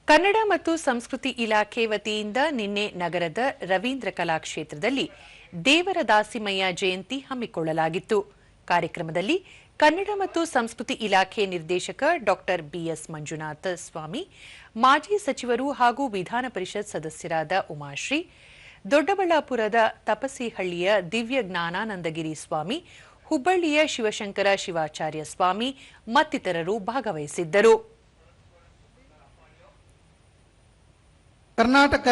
ಕನ್ನಡ ಮತ್ತು ಸಂಸ್ಕೃತಿ ಇಲಾಖೆ ವತಿಯಿಂದ ನಿನ್ನೆ ನಗರದ ರವೀಂದ್ರ ಕಲಾಕ್ಷೇತ್ರದಲ್ಲಿ ದೇವರ ದಾಸಿಮಯ್ಯ ಜಯಂತಿ ಹಮ್ಮಿಕೊಳ್ಳಲಾಗಿತ್ತು. ಕಾರ್ಯಕ್ರಮದಲ್ಲಿ ಕನ್ನಡ ಮತ್ತು ಸಂಸ್ಕೃತಿ ಇಲಾಖೆ ನಿರ್ದೇಶಕ ಡಾ ಬಿಎಸ್ ಮಂಜುನಾಥ ಸ್ವಾಮಿ, ಮಾಜಿ ಸಚಿವರು ಹಾಗೂ ವಿಧಾನ ಪರಿಷತ್ ಸದಸ್ಯರಾದ ಉಮಾಶ್ರೀ, ದೊಡ್ಡಬಳ್ಳಾಪುರದ ತಪಸಿಹಳ್ಳಿಯ ದಿವ್ಯ ಜ್ಞಾನಾನಂದಗಿರಿ ಸ್ವಾಮಿ, ಹುಬ್ಬಳ್ಳಿಯ ಶಿವಶಂಕರ ಶಿವಾಚಾರ್ಯ ಸ್ವಾಮಿ ಮತ್ತಿತರರು ಭಾಗವಹಿಸಿದ್ದರು. ಕರ್ನಾಟಕ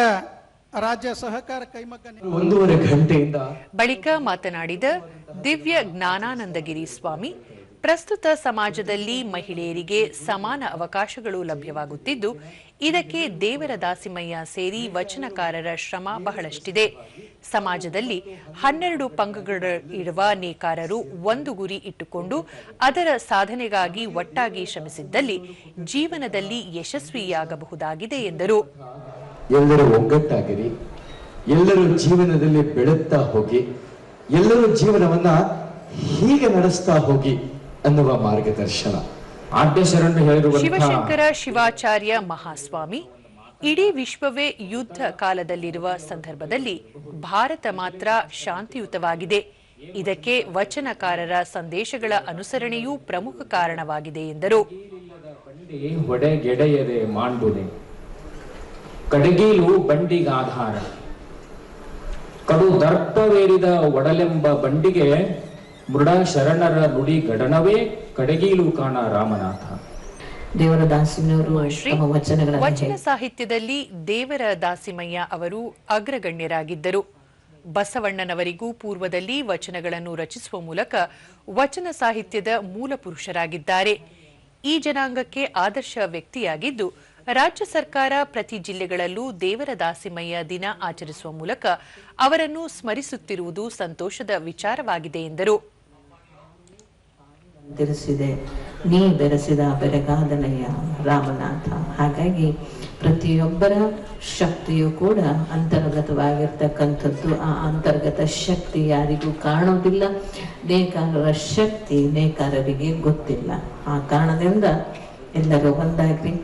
ರಾಜ್ಯ ಸಹಕಾರ ಕೈಮಗ್ಗ 1.5 ಗಂಟೆಯಿಂದ ಬಳಿಕ ಮಾತನಾಡಿದ ದಿವ್ಯ ಜ್ಞಾನಾನಂದಗಿರಿ ಸ್ವಾಮಿ, ಪ್ರಸ್ತುತ ಸಮಾಜದಲ್ಲಿ ಮಹಿಳೆಯರಿಗೆ ಸಮಾನ ಅವಕಾಶಗಳು ಲಭ್ಯವಾಗುತ್ತಿದ್ದು, ಇದಕ್ಕೆ ದೇವರ ದಾಸಿಮಯ್ಯ ಸೇರಿ ವಚನಕಾರರ ಶ್ರಮ ಬಹಳಷ್ಟಿದೆ. ಸಮಾಜದಲ್ಲಿ 12 ಪಂಗಡಗಳಿರುವ ನೇಕಾರರು ಒಂದು ಗುರಿ ಇಟ್ಟುಕೊಂಡು ಅದರ ಸಾಧನೆಗಾಗಿ ಒಟ್ಟಾಗಿ ಶ್ರಮಿಸಿದ್ದಲ್ಲಿ ಜೀವನದಲ್ಲಿ ಯಶಸ್ವಿಯಾಗಬಹುದಾಗಿದೆ ಎಂದರು. ಎಲ್ಲರೂ ಒಗ್ಗಟ್ಟಾಗಿರಿ, ಎಲ್ಲರೂ ಜೀವನದಲ್ಲಿ ಬೆಳೆಯುತ್ತಾ ಹೋಗಿ, ಎಲ್ಲರೂ ಜೀವನವನ್ನ ಹೀಗೆ ನಡೆಸ್ತಾ ಹೋಗಿ ಅನ್ನುವ ಮಾರ್ಗದರ್ಶನ ಆದ್ಯ ಶರಣರು ಹೇಳಿರುವಂತಹ ಶಿವಶಂಕರ ಶಿವಾಚಾರ್ಯ ಮಹಾಸ್ವಾಮಿ, ಇಡೀ ವಿಶ್ವವೇ ಯುದ್ಧ ಕಾಲದಲ್ಲಿರುವ ಸಂದರ್ಭದಲ್ಲಿ ಭಾರತ ಮಾತ್ರ ಶಾಂತಿಯುತವಾಗಿದೆ. ಇದಕ್ಕೆ ವಚನಕಾರರ ಸಂದೇಶಗಳ ಅನುಸರಣೆಯೂ ಪ್ರಮುಖ ಕಾರಣವಾಗಿದೆ ಎಂದರು. ಹೊಡೆಗೆಡೆಯದೆ ಮಾಂಡುನೆ ಕಡಗೀಲು ಬಂಡಿಗಾಧಾರ, ಕಡು ದರ್ಪವೇರಿದ ಒಡಲೆಂಬ ಬಂಡಿಗೆ ಮೃಡ ಶರಣರ ನುಡಿ ಗಡನವೇ ಕಡಗೀಲು ಕಾಣ ರಾಮನಾಥ. ದೇವರ ದಾಸಿಮಯ್ಯವರು ವಚನ ಸಾಹಿತ್ಯದಲ್ಲಿ ದೇವರ ದಾಸಿಮಯ್ಯ ಅವರು ಅಗ್ರಗಣ್ಯರಾಗಿದ್ದರು. ಬಸವಣ್ಣನವರಿಗೂ ಪೂರ್ವದಲ್ಲಿ ವಚನಗಳನ್ನು ರಚಿಸುವ ಮೂಲಕ ವಚನ ಸಾಹಿತ್ಯದ ಮೂಲ ಪುರುಷರಾಗಿದ್ದಾರೆ. ಈ ಜನಾಂಗಕ್ಕೆ ಆದರ್ಶ ವ್ಯಕ್ತಿಯಾಗಿದ್ದು, ರಾಜ್ಯ ಸರ್ಕಾರ ಪ್ರತಿ ಜಿಲ್ಲೆಗಳಲ್ಲೂ ದೇವರ ದಾಸಿಮಯ್ಯ ದಿನ ಆಚರಿಸುವ ಮೂಲಕ ಅವರನ್ನು ಸ್ಮರಿಸುತ್ತಿರುವುದು ಸಂತೋಷದ ವಿಚಾರವಾಗಿದೆ ಎಂದರು. ನೀ ಬೆರೆಸಿದ ಬೆರಗಾದನಯ್ಯ ರಾಮನಾಥ. ಹಾಗಾಗಿ ಪ್ರತಿಯೊಬ್ಬರ ಶಕ್ತಿಯು ಕೂಡ ಅಂತರ್ಗತವಾಗಿರ್ತಕ್ಕಂಥದ್ದು. ಆ ಅಂತರ್ಗತ ಶಕ್ತಿ ಯಾರಿಗೂ ಕಾಣೋದಿಲ್ಲ. ನೇಕಾರರ ಶಕ್ತಿ ನೇಕಾರರಿಗೆ ಗೊತ್ತಿಲ್ಲ. ಆ ಕಾರಣದಿಂದ ಎಲ್ಲರೂ ಒಂದಾಗ್ರಿ.